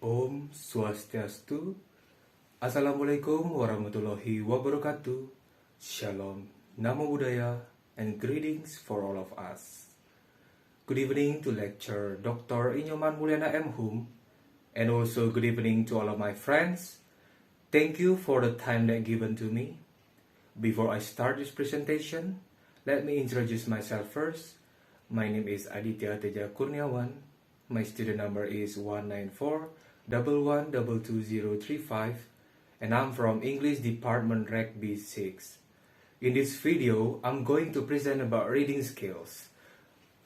Om Swastiastu. Assalamualaikum warahmatullahi wabarakatuh. Shalom, Namo Buddhaya, and greetings for all of us. Good evening to lecturer Dr. Nyoman Muliana M.Hum, and also good evening to all of my friends. Thank you for the time that given to me. Before I start this presentation, let me introduce myself first. My name is Aditya Teja Kurniawan. My student number is 19411222035, and I'm from English Department REG B6. In this video, I'm going to present about reading skills.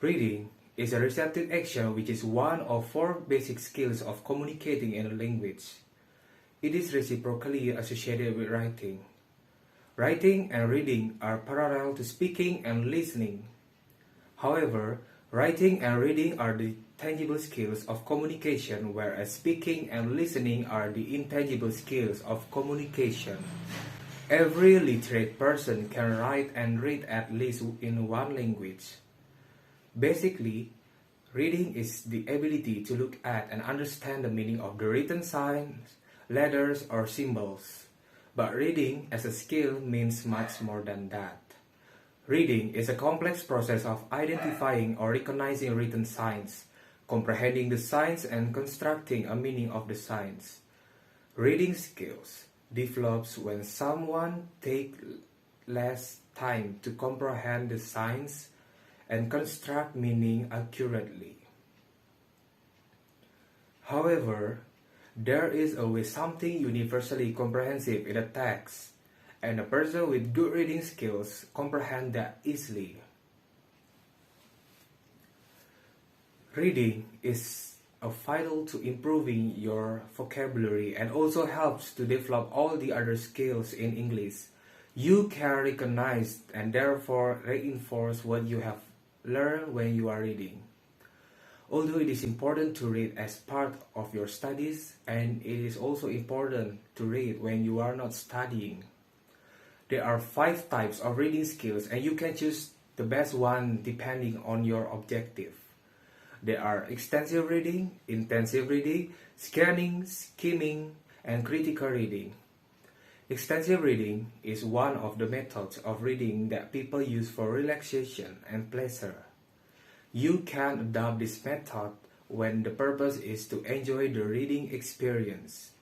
Reading is a receptive action which is one of four basic skills of communicating in a language. It is reciprocally associated with writing. Writing and reading are parallel to speaking and listening. However, writing and reading are the tangible skills of communication, whereas speaking and listening are the intangible skills of communication. Every literate person can write and read at least in one language. Basically, reading is the ability to look at and understand the meaning of the written signs, letters, or symbols. But reading as a skill means much more than that. Reading is a complex process of identifying or recognizing written signs, comprehending the signs, and constructing a meaning of the signs. Reading skills develops when someone takes less time to comprehend the signs and construct meaning accurately. However, there is always something universally comprehensive in a text, and a person with good reading skills comprehend that easily. Reading is vital to improving your vocabulary and also helps to develop all the other skills in English. You can recognize and therefore reinforce what you have learned when you are reading. Although it is important to read as part of your studies, and it is also important to read when you are not studying. There are 5 types of reading skills, and you can choose the best one depending on your objective. There are extensive reading, intensive reading, scanning, skimming, and critical reading. Extensive reading is one of the methods of reading that people use for relaxation and pleasure. You can adopt this method when the purpose is to enjoy the reading experience.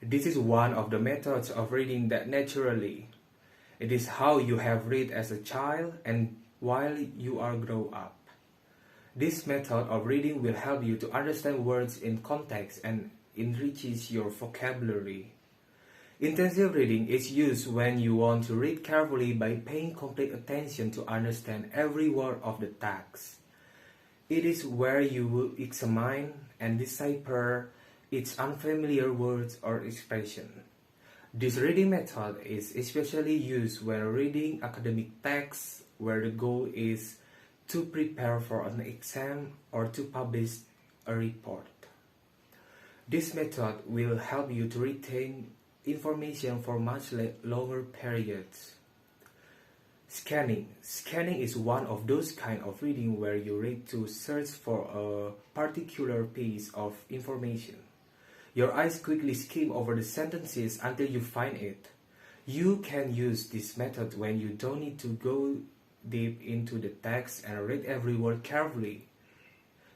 This is one of the methods of reading that naturally. It is how you have read as a child and while you are grown up. This method of reading will help you to understand words in context and enriches your vocabulary. Intensive reading is used when you want to read carefully by paying complete attention to understand every word of the text. It is where you will examine and decipher its unfamiliar words or expression. This reading method is especially used when reading academic texts where the goal is to prepare for an exam or to publish a report. This method will help you to retain information for much longer periods. Scanning. Scanning is one of those kind of reading where you read to search for a particular piece of information. Your eyes quickly skim over the sentences until you find it. You can use this method when you don't need to go deep into the text and read every word carefully.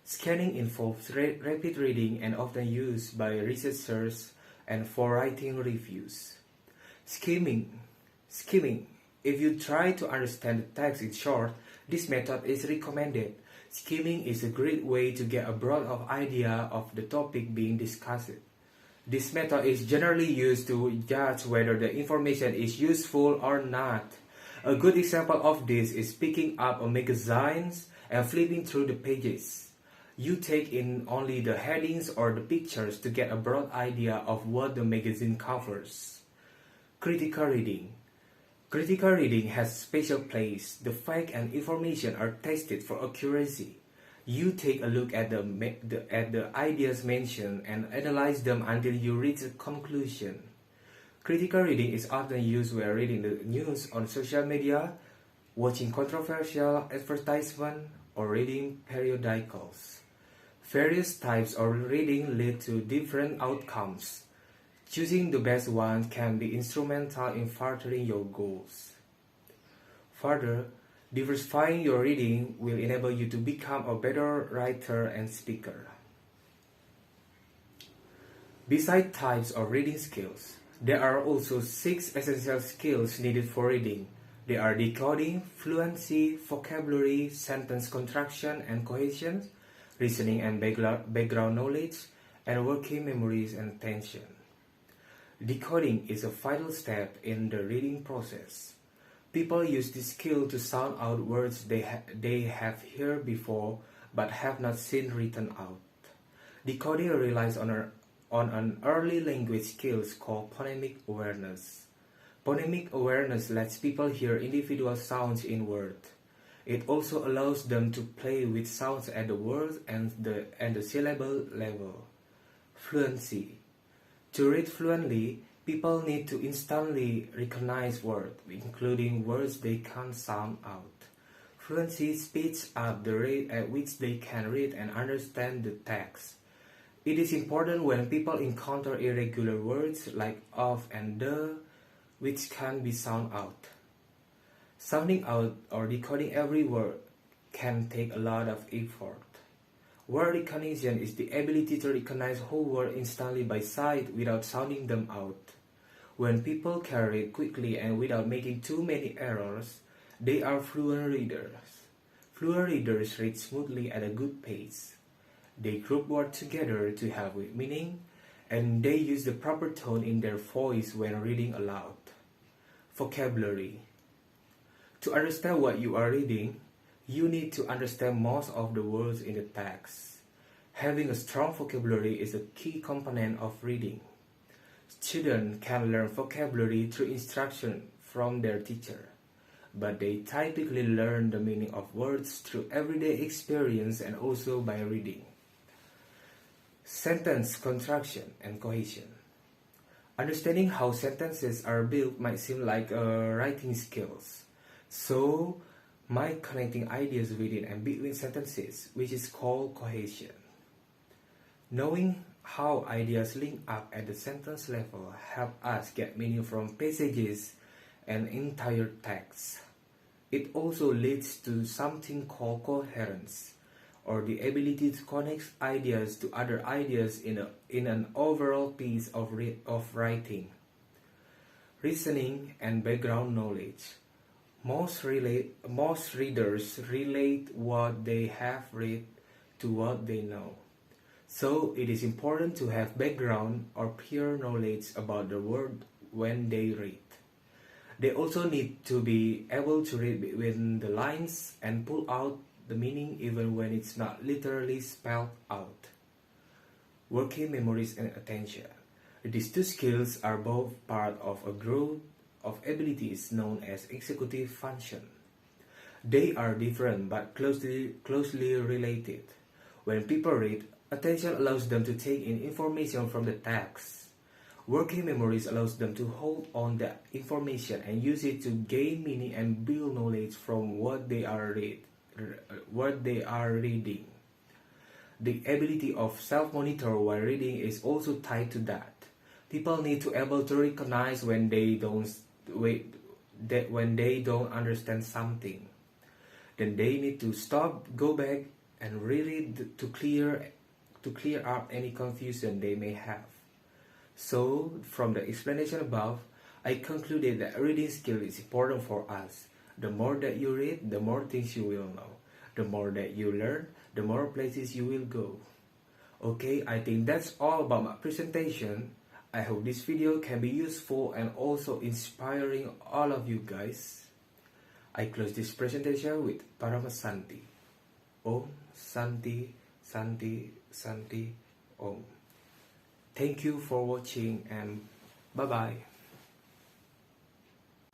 Scanning involves rapid reading and often used by researchers and for writing reviews. Skimming. If you try to understand the text in short, this method is recommended. Skimming is a great way to get a broad idea of the topic being discussed. This method is generally used to judge whether the information is useful or not. A good example of this is picking up a magazine and flipping through the pages. You take in only the headings or the pictures to get a broad idea of what the magazine covers. Critical reading. Critical reading has a special place. The facts and information are tested for accuracy. You take a look at the ideas mentioned and analyze them until you reach a conclusion. Critical reading is often used when reading the news on social media, watching controversial advertisements, or reading periodicals. Various types of reading lead to different outcomes. Choosing the best one can be instrumental in furthering your goals. Further, diversifying your reading will enable you to become a better writer and speaker. Besides types of reading skills, there are also 6 essential skills needed for reading. They are decoding, fluency, vocabulary, sentence construction and cohesion, reasoning and background knowledge, and working memories and attention. Decoding is a vital step in the reading process. People use this skill to sound out words they have heard before but have not seen written out. Decoding relies on an early language skills called phonemic awareness. Phonemic awareness lets people hear individual sounds in words. It also allows them to play with sounds at the word and the syllable level. Fluency. To read fluently, people need to instantly recognize words, including words they can't sound out. Fluency speeds up the rate at which they can read and understand the text. It is important when people encounter irregular words like of and the, which can be sound out. Sounding out or decoding every word can take a lot of effort. Word recognition is the ability to recognize whole words instantly by sight without sounding them out. When people can read quickly and without making too many errors, they are fluent readers. Fluent readers read smoothly at a good pace. They group words together to have meaning, and they use the proper tone in their voice when reading aloud. Vocabulary. To understand what you are reading, you need to understand most of the words in the text. Having a strong vocabulary is a key component of reading. Students can learn vocabulary through instruction from their teacher, but they typically learn the meaning of words through everyday experience and also by reading. Sentence construction and cohesion. Understanding how sentences are built might seem like writing skills. So, might connecting ideas within and between sentences, which is called cohesion. Knowing how ideas link up at the sentence level help us get meaning from passages and entire texts. It also leads to something called coherence, or the ability to connect ideas to other ideas in an overall piece of writing. Reasoning and background knowledge. Most readers relate what they have read to what they know. So it is important to have background or prior knowledge about the word when they read. They also need to be able to read between the lines and pull out the meaning even when it's not literally spelled out. Working memories and attention. These two skills are both part of a group of abilities known as executive function. They are different but closely related. When people read, attention allows them to take in information from the text. Working memories allows them to hold on that information and use it to gain meaning and build knowledge from what they are reading. The ability of self-monitor while reading is also tied to that. People need to be able to recognize when they don't understand something. Then they need to stop, go back, and reread to clear up any confusion they may have. So, from the explanation above, I concluded that reading skill is important for us. The more that you read, the more things you will know. The more that you learn, the more places you will go. Okay, I think that's all about my presentation. I hope this video can be useful and also inspiring all of you guys. I close this presentation with Paramasanti. Om Santi Santi Santi Om. Thank you for watching and bye bye.